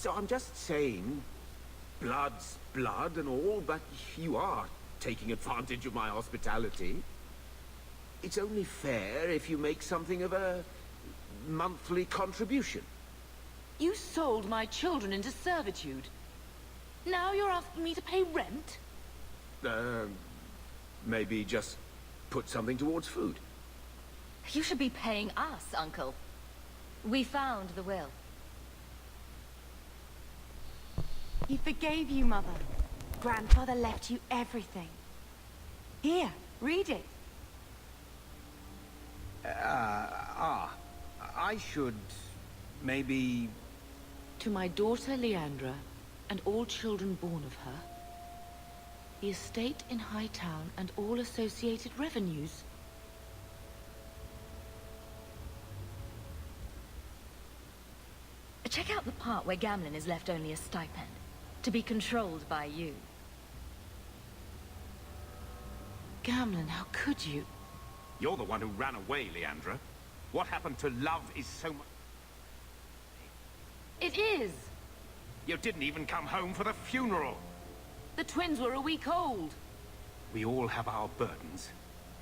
So I'm just saying, blood's blood and all, but you are taking advantage of my hospitality. It's only fair if you make something of a monthly contribution. You sold my children into servitude. Now you're asking me to pay rent? Maybe just put something towards food. You should be paying us, Uncle. We found the will. He forgave you, Mother. Grandfather left you everything. Here, read it. I should maybe... To my daughter Leandra, and all children born of her, the estate in Hightown and all associated revenues. Check out the part where Gamlen is left only a stipend, to be controlled by you. Gamlen, how could you? You're the one who ran away, Leandra. What happened to love is so much... It is! You didn't even come home for the funeral. The twins were a week old. We all have our burdens.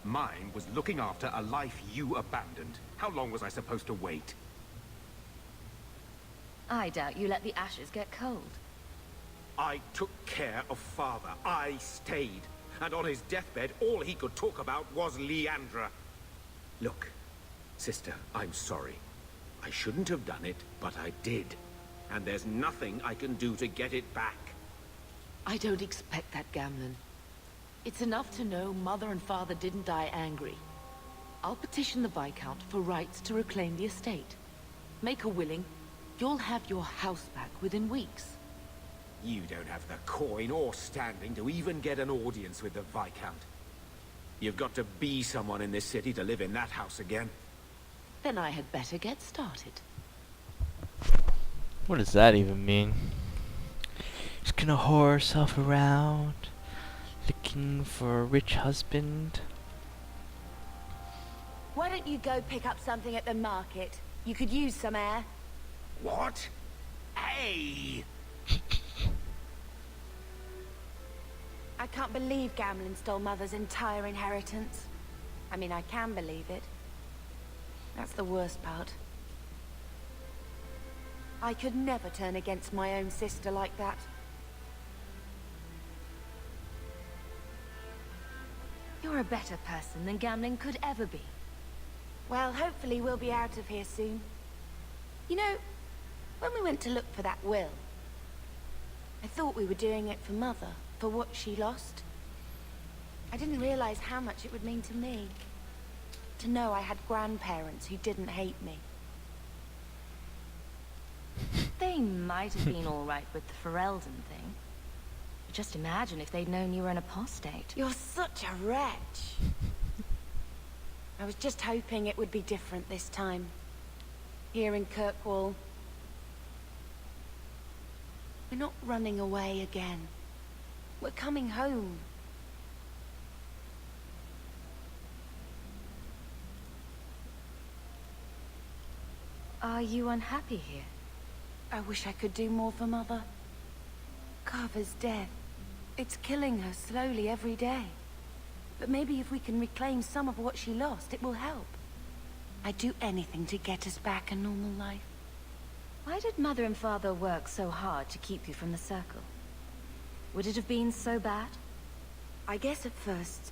Mine was looking after a life you abandoned. How long was I supposed to wait? I doubt you let the ashes get cold. I took care of Father. I stayed. And on his deathbed, all he could talk about was Leandra. Look, sister, I'm sorry. I shouldn't have done it, but I did. And there's nothing I can do to get it back. I don't expect that, Gamlen. It's enough to know Mother and Father didn't die angry. I'll petition the Viscount for rights to reclaim the estate. Make a willing, you'll have your house back within weeks. You don't have the coin or standing to even get an audience with the Viscount. You've got to be someone in this city to live in that house again. Then I had better get started. What does that even mean? Just gonna whore herself around, looking for a rich husband. Why don't you go pick up something at the market? You could use some air. What? Hey! I can't believe Gamlen stole Mother's entire inheritance. I mean, I can believe it. That's the worst part. I could never turn against my own sister like that. You're a better person than Gamlen could ever be. Well, hopefully we'll be out of here soon. You know, when we went to look for that will, I thought we were doing it for Mother, for what she lost. I didn't realize how much it would mean to me. To know I had grandparents who didn't hate me. They might have been all right with the Ferelden thing. But just imagine if they'd known you were an apostate. You're such a wretch. I was just hoping it would be different this time. Here in Kirkwall. We're not running away again. We're coming home. Are you unhappy here? I wish I could do more for Mother. Carver's death. It's killing her slowly every day. But maybe if we can reclaim some of what she lost, it will help. I'd do anything to get us back a normal life. Why did Mother and Father work so hard to keep you from the Circle? Would it have been so bad? I guess at first,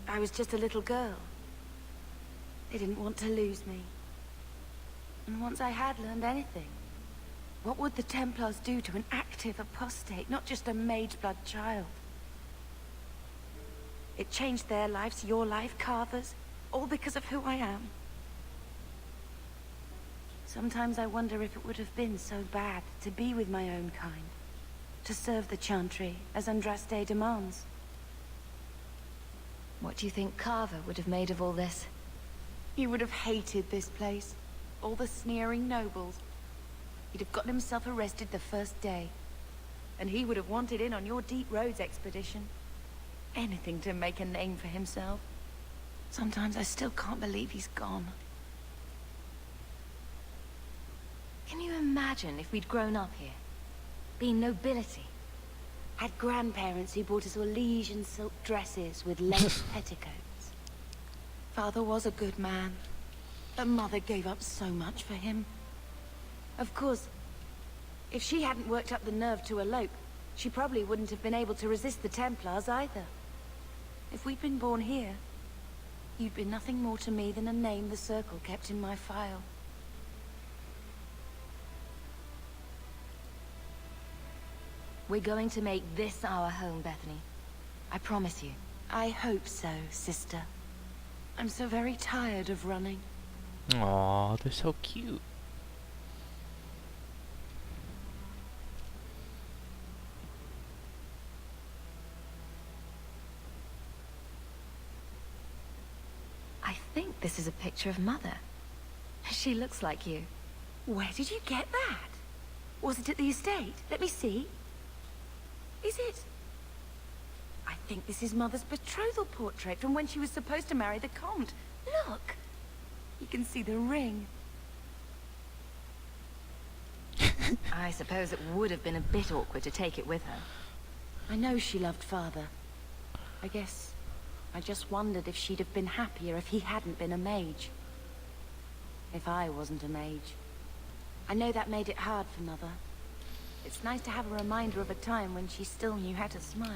I was just a little girl. They didn't want to lose me. And once I had learned anything, what would the Templars do to an active apostate, not just a mage's blood child? It changed their lives, your life, Carver's, all because of who I am. Sometimes I wonder if it would have been so bad to be with my own kind, to serve the Chantry as Andraste demands. What do you think Carver would have made of all this? He would have hated this place, all the sneering nobles. He'd have gotten himself arrested the first day. And he would have wanted in on your Deep Roads expedition. Anything to make a name for himself. Sometimes I still can't believe he's gone. Can you imagine if we'd grown up here? Being nobility. Had grandparents who bought us Orlesian silk dresses with lace petticoats. Father was a good man, but Mother gave up so much for him. Of course, if she hadn't worked up the nerve to elope, she probably wouldn't have been able to resist the Templars either. If we'd been born here, you'd be nothing more to me than a name the Circle kept in my file. We're going to make this our home, Bethany. I promise you. I hope so, sister. I'm so very tired of running. Aw, they're so cute. I think this is a picture of Mother. She looks like you. Where did you get that? Was it at the estate? Let me see. Is it? I think this is Mother's betrothal portrait from when she was supposed to marry the Comte. Look! You can see the ring. I suppose it would have been a bit awkward to take it with her. I know she loved Father. I guess I just wondered if she'd have been happier if he hadn't been a mage. If I wasn't a mage. I know that made it hard for Mother. It's nice to have a reminder of a time when she still knew how to smile.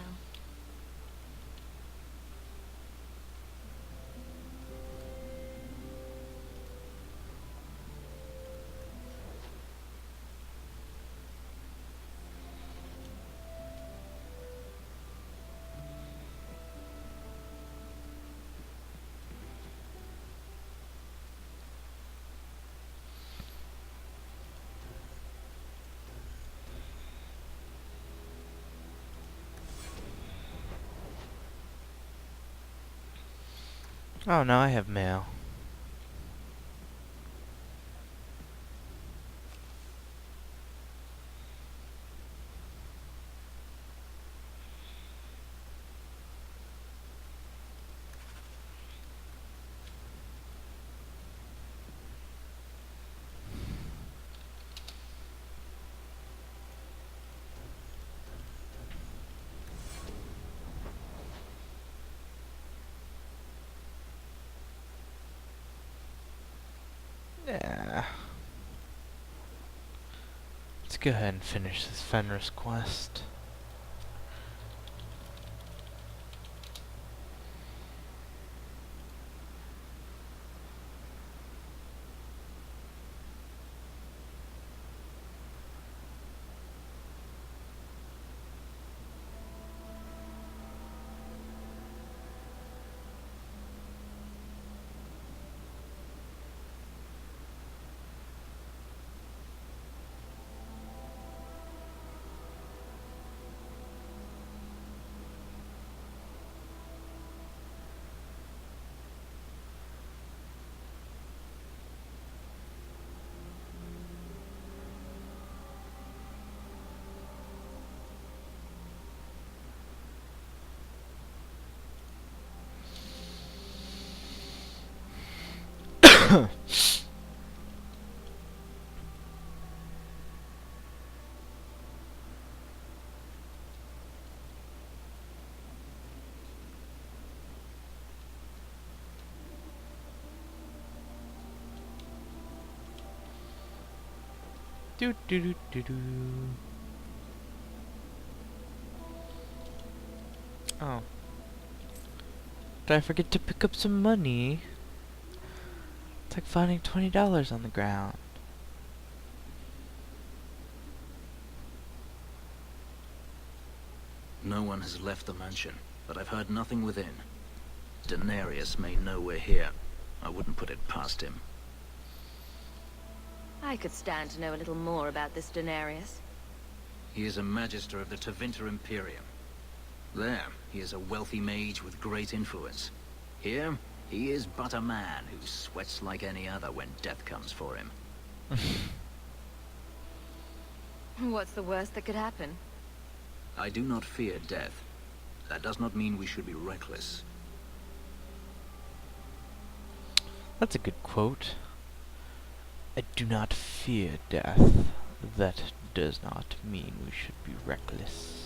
Oh, now I have mail. Yeah. Let's go ahead and finish this Fenris quest. Do do do do do. Oh. Did I forget to pick up some money? It's like finding $20 on the ground. No one has left the mansion, but I've heard nothing within. Denarius may know we're here. I wouldn't put it past him. I could stand to know a little more about this Denarius. He is a magister of the Tevinter Imperium. There, he is a wealthy mage with great influence. Here, he is but a man who sweats like any other when death comes for him. What's the worst that could happen? I do not fear death. That does not mean we should be reckless. That's a good quote. I do not fear death. That does not mean we should be reckless.